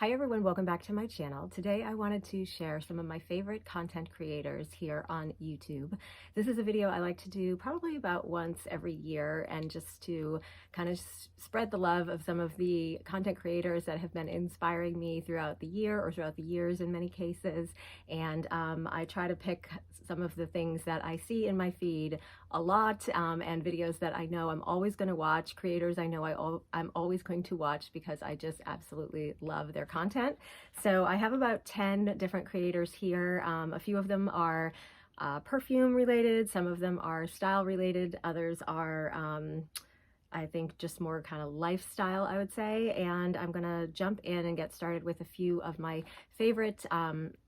Hi everyone, welcome back to my channel. Today I wanted to share some of my favorite content creators here on YouTube. This is a video I like to do probably about once every year, and just to kind of spread the love of some of the content creators that have been inspiring me throughout the year, or throughout the years in many cases. And I try to pick some of the things that I see in my feed a lot, and videos that I know I'm always going to watch, creators I know I'm always going to watch because I just absolutely love their content. So I have about 10 different creators here. A few of them are perfume related, some of them are style related, others are I think just more kind of lifestyle, I would say. And I'm gonna jump in and get started with a few of my favorite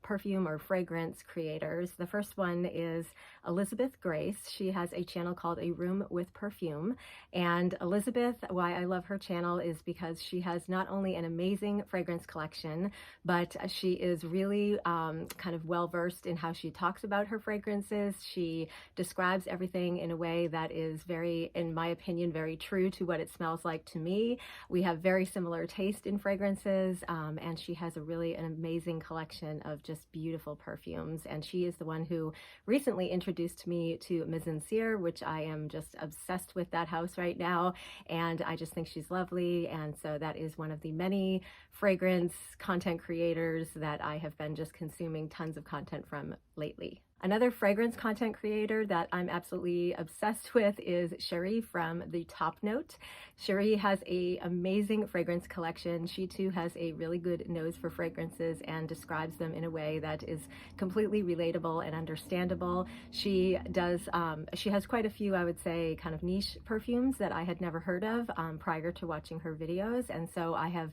perfume or fragrance creators. The first one is Elizabeth Grace. She has a channel called A Room with Perfume. And Elizabeth, why I love her channel is because she has not only an amazing fragrance collection, but she is really kind of well versed in how she talks about her fragrances. She describes everything in a way that is very, in my opinion, very true to what it smells like to me. We have very similar taste in fragrances, and she has an amazing collection of just beautiful perfumes. And she is the one who recently introduced me to Ms. Sincere, which I am just obsessed with that house right now. And I just think she's lovely. And so that is one of the many fragrance content creators that I have been just consuming tons of content from lately. Another fragrance content creator that I'm absolutely obsessed with is Sherry from The Top Note. Sherry has an amazing fragrance collection. She too has a really good nose for fragrances and describes them in a way that is completely relatable and understandable. She has quite a few, I would say, kind of niche perfumes that I had never heard of prior to watching her videos. And so I have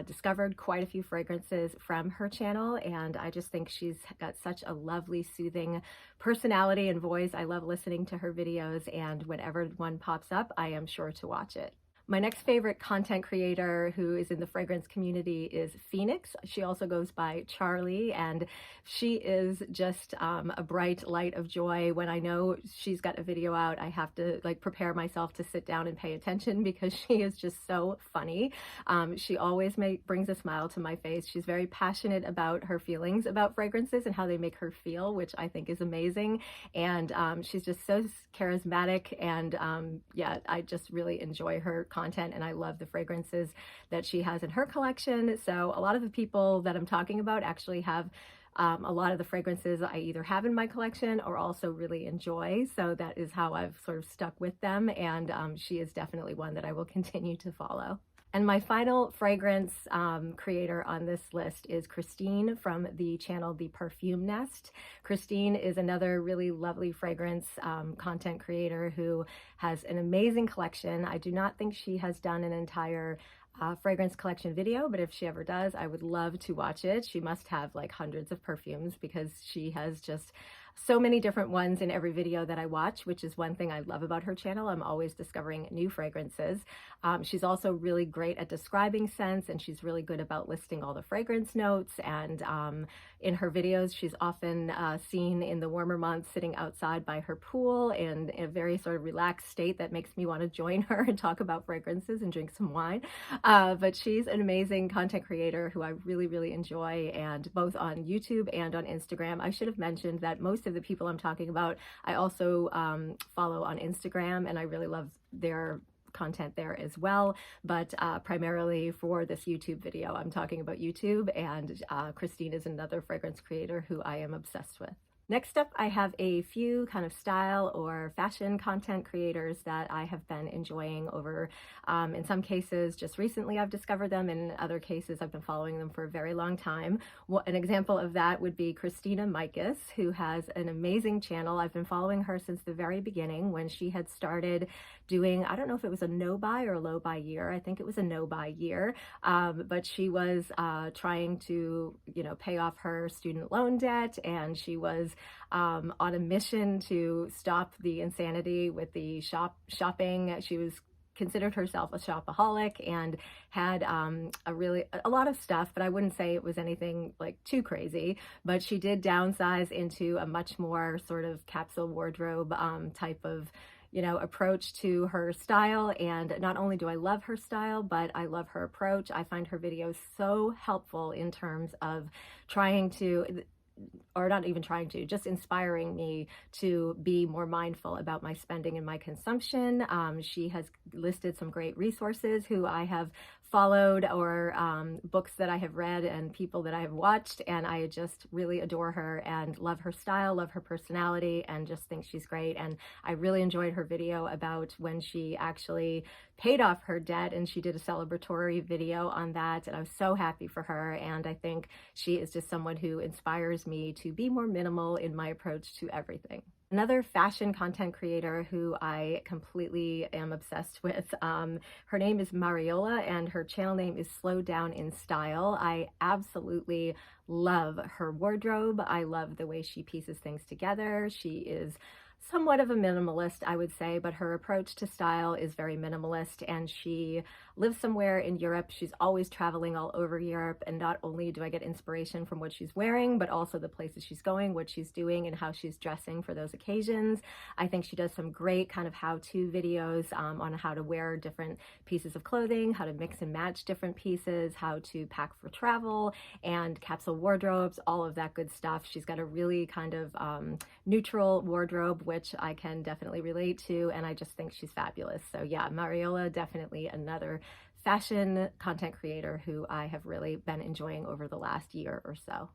discovered quite a few fragrances from her channel, and I just think she's got such a lovely, soothing personality and voice. I love listening to her videos, and whenever one pops up, I am sure to watch it. My next favorite content creator who is in the fragrance community is Phoenix. She also goes by Charlie, and she is just a bright light of joy. When I know she's got a video out, I have to prepare myself to sit down and pay attention because she is just so funny. She always brings a smile to my face. She's very passionate about her feelings about fragrances and how they make her feel, which I think is amazing. And she's just so charismatic, and yeah, I just really enjoy her content, and I love the fragrances that she has in her collection. So a lot of the people that I'm talking about actually have a lot of the fragrances I either have in my collection or also really enjoy. So that is how I've sort of stuck with them, and she is definitely one that I will continue to follow. And my final fragrance creator on this list is Christine from the channel The Perfume Nest. Christine is another really lovely fragrance content creator who has an amazing collection. I do not think she has done an entire fragrance collection video, but if she ever does, I would love to watch it. She must have like hundreds of perfumes because she has just so many different ones in every video that I watch, which is one thing I love about her channel. I'm always discovering new fragrances. She's also really great at describing scents, and she's really good about listing all the fragrance notes. And in her videos, she's often seen in the warmer months sitting outside by her pool in a very sort of relaxed state that makes me want to join her and talk about fragrances and drink some wine. But she's an amazing content creator who I really, really enjoy, and both on YouTube and on Instagram. I should have mentioned that most of the people I'm talking about, I also follow on Instagram, and I really love their content there as well. But primarily for this YouTube video, I'm talking about YouTube, and Christine is another fragrance creator who I am obsessed with. Next up, I have a few kind of style or fashion content creators that I have been enjoying over, in some cases just recently I've discovered them, in other cases I've been following them for a very long time. An example of that would be Christina Mikus, who has an amazing channel. I've been following her since the very beginning when she had started doing, I don't know if it was a no-buy or a low-buy year. I think it was a no-buy year, but she was trying to, pay off her student loan debt, and she was on a mission to stop the insanity with the shopping. She was considered herself a shopaholic and had a lot of stuff, but I wouldn't say it was anything like too crazy. But she did downsize into a much more sort of capsule wardrobe type of approach to her style. And not only do I love her style, but I love her approach. I find her videos so helpful in terms of trying to, or not even trying to, just inspiring me to be more mindful about my spending and my consumption. She has listed some great resources who I have followed, or books that I have read and people that I have watched, and I just really adore her and love her style, love her personality, and just think she's great. And I really enjoyed her video about when she actually paid off her debt, and she did a celebratory video on that, and I was so happy for her. And I think she is just someone who inspires me to be more minimal in my approach to everything. Another fashion content creator who I completely am obsessed with, her name is Mariola, and her channel name is Slow Down in Style. I absolutely love her wardrobe. I love the way she pieces things together. She is somewhat of a minimalist, I would say, but her approach to style is very minimalist, and she lives somewhere in Europe. She's always traveling all over Europe, and not only do I get inspiration from what she's wearing, but also the places she's going, what she's doing, and how she's dressing for those occasions. I think she does some great kind of how-to videos on how to wear different pieces of clothing, how to mix and match different pieces, how to pack for travel, and capsule wardrobes, all of that good stuff. She's got a really kind of neutral wardrobe, which I can definitely relate to, and I just think she's fabulous. So yeah, Mariola, definitely another fashion content creator who I have really been enjoying over the last year or so.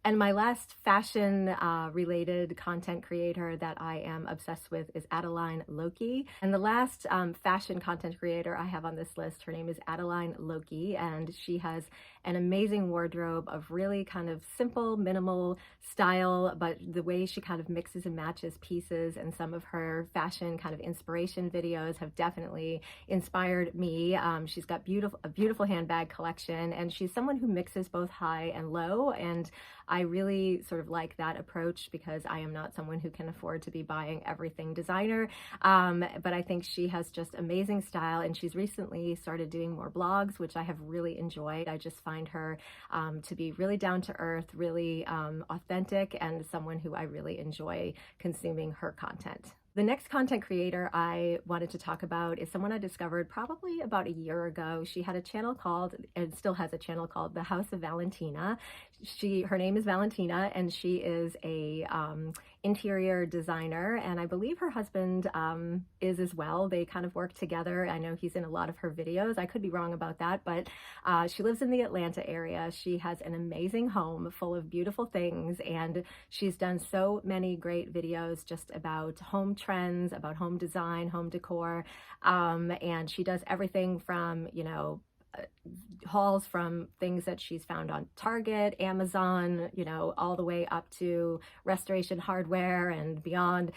And my last fashion related content creator that I am obsessed with is Adeline Loki. And the last fashion content creator I have on this list, her name is Adeline Loki, and she has an amazing wardrobe of really kind of simple, minimal style, but the way she kind of mixes and matches pieces, and some of her fashion kind of inspiration videos have definitely inspired me. She's got a beautiful handbag collection, and she's someone who mixes both high and low, and I really sort of like that approach because I am not someone who can afford to be buying everything designer, but I think she has just amazing style, and she's recently started doing more blogs, which I have really enjoyed. I just find her to be really down to earth, really authentic, and someone who I really enjoy consuming her content. The next content creator I wanted to talk about is someone I discovered probably about a year ago. She had a channel called, and still has a channel called, The House of Valentina. Her name is Valentina, and she is a interior designer, and I believe her husband is as well. They kind of work together. I know he's in a lot of her videos. I could be wrong about that, but she lives in the Atlanta area. She has an amazing home full of beautiful things, and she's done so many great videos just about home trends, about home design, home decor, and she does everything from, hauls from things that she's found on Target, Amazon, all the way up to restoration hardware and beyond.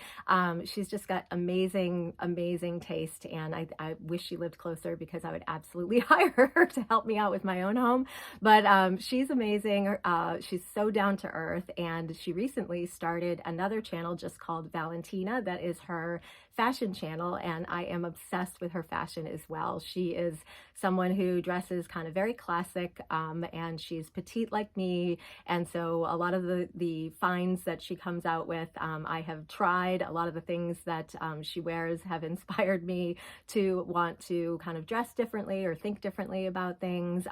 She's just got amazing, amazing taste, and I wish she lived closer because I would absolutely hire her to help me out with my own home. But she's amazing. She's so down to earth, and she recently started another channel just called Valentina that is her fashion channel, and I am obsessed with her fashion as well. She is someone who dresses kind of very classic, and she's petite like me, and so a lot of the finds that she comes out with, I have tried. A lot of the things that she wears have inspired me to want to kind of dress differently or think differently about things.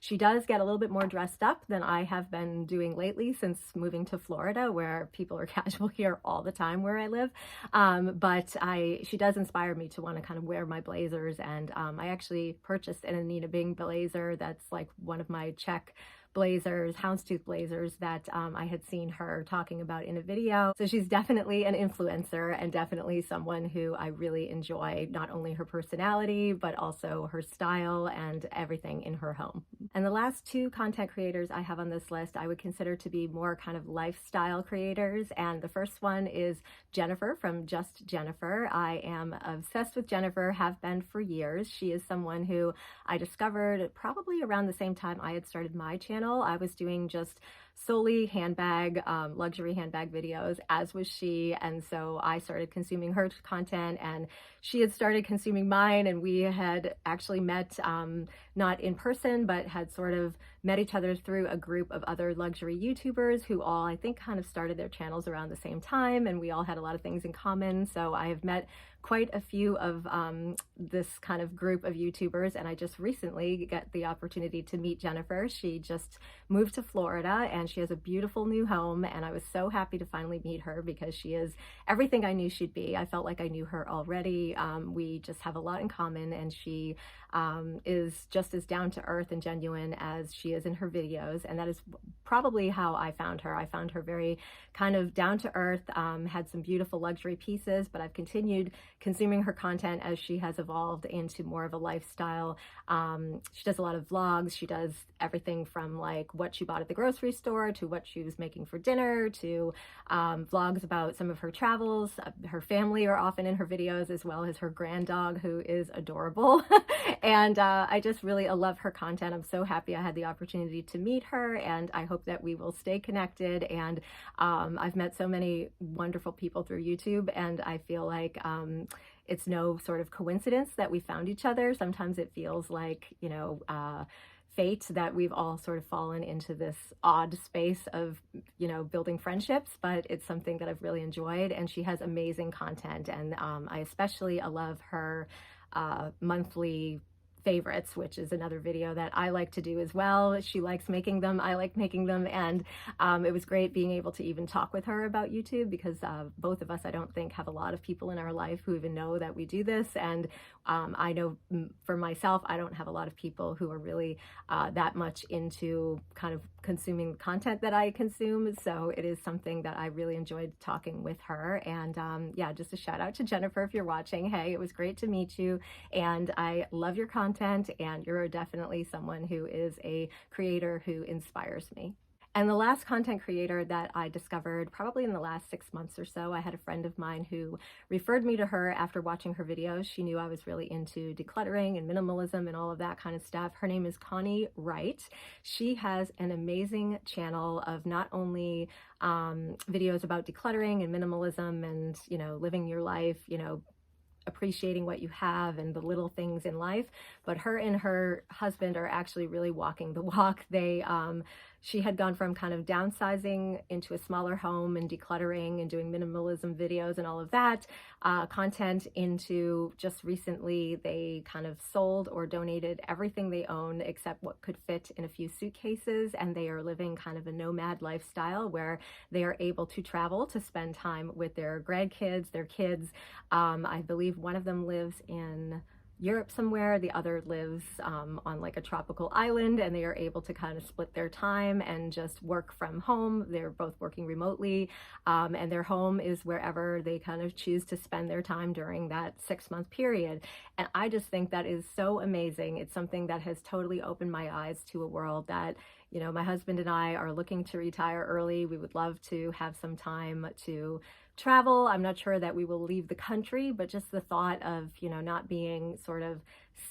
She does get a little bit more dressed up than I have been doing lately since moving to Florida, where people are casual here all the time where I live, but she does inspire me to want to kind of wear my blazers, and I actually purchased an Anita Bing blazer that's like one of my check blazers, houndstooth blazers that I had seen her talking about in a video. So she's definitely an influencer, and definitely someone who I really enjoy, not only her personality, but also her style and everything in her home. And the last two content creators I have on this list I would consider to be more kind of lifestyle creators, and the first one is Jennifer from Just Jennifer. I am obsessed with Jennifer, have been for years. She is someone who I discovered probably around the same time I had started my channel. I was doing just solely handbag, luxury handbag videos, as was she. And so I started consuming her content, and she had started consuming mine, and we had actually met, not in person, but had sort of met each other through a group of other luxury YouTubers who all, I think, kind of started their channels around the same time, and we all had a lot of things in common. So I have met quite a few of this kind of group of YouTubers, and I just recently got the opportunity to meet Jennifer. She just moved to Florida, and she has a beautiful new home, and I was so happy to finally meet her because she is everything I knew she'd be. I felt like I knew her already. We just have a lot in common, and she is just as down to earth and genuine as she is in her videos, and that is probably how I found her. I found her very kind of down to earth, had some beautiful luxury pieces, but I've continued consuming her content as she has evolved into more of a lifestyle. She does a lot of vlogs. She does everything from like what she bought at the grocery store to what she was making for dinner to vlogs about some of her travels. Her family are often in her videos, as well as her grand dog, who is adorable. And I just really love her content. I'm so happy I had the opportunity to meet her, and I hope that we will stay connected. And I've met so many wonderful people through YouTube, and I feel like it's no sort of coincidence that we found each other. Sometimes it feels like, you know, fate that we've all sort of fallen into this odd space of, you know, building friendships, but it's something that I've really enjoyed, and she has amazing content. And I especially love her monthly favorites, which is another video that I like to do as well. She likes making them, I like making them, and it was great being able to even talk with her about YouTube, because both of us, I don't think, have a lot of people in our life who even know that we do this. And I know for myself, I don't have a lot of people who are really that much into kind of consuming the content that I consume. So it is something that I really enjoyed talking with her. And yeah, just a shout out to Jennifer if you're watching. Hey, it was great to meet you, and I love your content, and you're definitely someone who is a creator who inspires me. And the last content creator that I discovered probably in the last 6 months or so, I had a friend of mine who referred me to her after watching her videos. She knew I was really into decluttering and minimalism and all of that kind of stuff. Her name is Connie Wright. She has an amazing channel of not only videos about decluttering and minimalism and, you know, living your life, you know, appreciating what you have and the little things in life, but her and her husband are actually really walking the walk. She had gone from kind of downsizing into a smaller home and decluttering and doing minimalism videos and all of that content into just recently they kind of sold or donated everything they own except what could fit in a few suitcases, and they are living kind of a nomad lifestyle where they are able to travel to spend time with their grandkids, their kids. I believe one of them lives in Europe somewhere, the other lives on like a tropical island, and they are able to kind of split their time and just work from home. They're both working remotely, and their home is wherever they kind of choose to spend their time during that 6-month period. And I just think that is so amazing. It's something that has totally opened my eyes to a world that, you know, my husband and I are looking to retire early. We would love to have some time to travel. I'm not sure that we will leave the country, but just the thought of, you know, not being sort of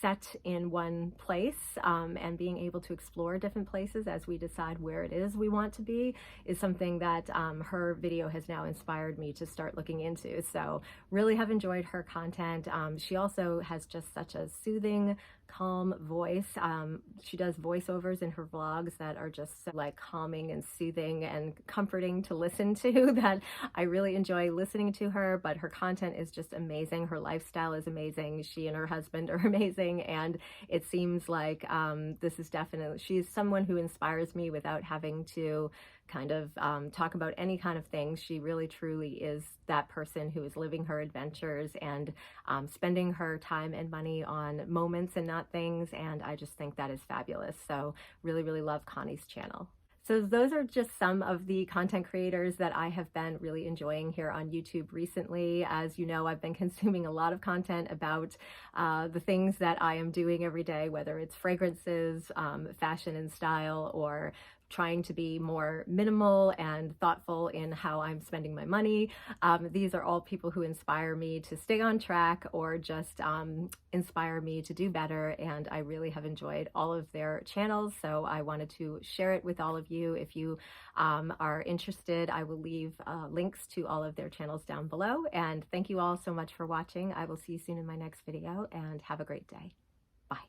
set in one place and being able to explore different places as we decide where it is we want to be is something that her video has now inspired me to start looking into. So really have enjoyed her content. She also has just such a soothing, calm voice. She does voiceovers in her vlogs that are just so, like, calming and soothing and comforting to listen to that I really enjoy listening to her, but her content is just amazing. Her lifestyle is amazing. She and her husband are amazing, and it seems like this is definitely, she's someone who inspires me without having to kind of talk about any kind of things. She really truly is that person who is living her adventures and spending her time and money on moments and not things, and I just think that is fabulous. So really, really love Connie's channel. So those are just some of the content creators that I have been really enjoying here on YouTube recently. As you know, I've been consuming a lot of content about the things that I am doing every day, whether it's fragrances, fashion and style, or trying to be more minimal and thoughtful in how I'm spending my money. These are all people who inspire me to stay on track or just inspire me to do better, and I really have enjoyed all of their channels, so I wanted to share it with all of you. If you are interested, I will leave links to all of their channels down below, and thank you all so much for watching. I will see you soon in my next video, and have a great day. Bye.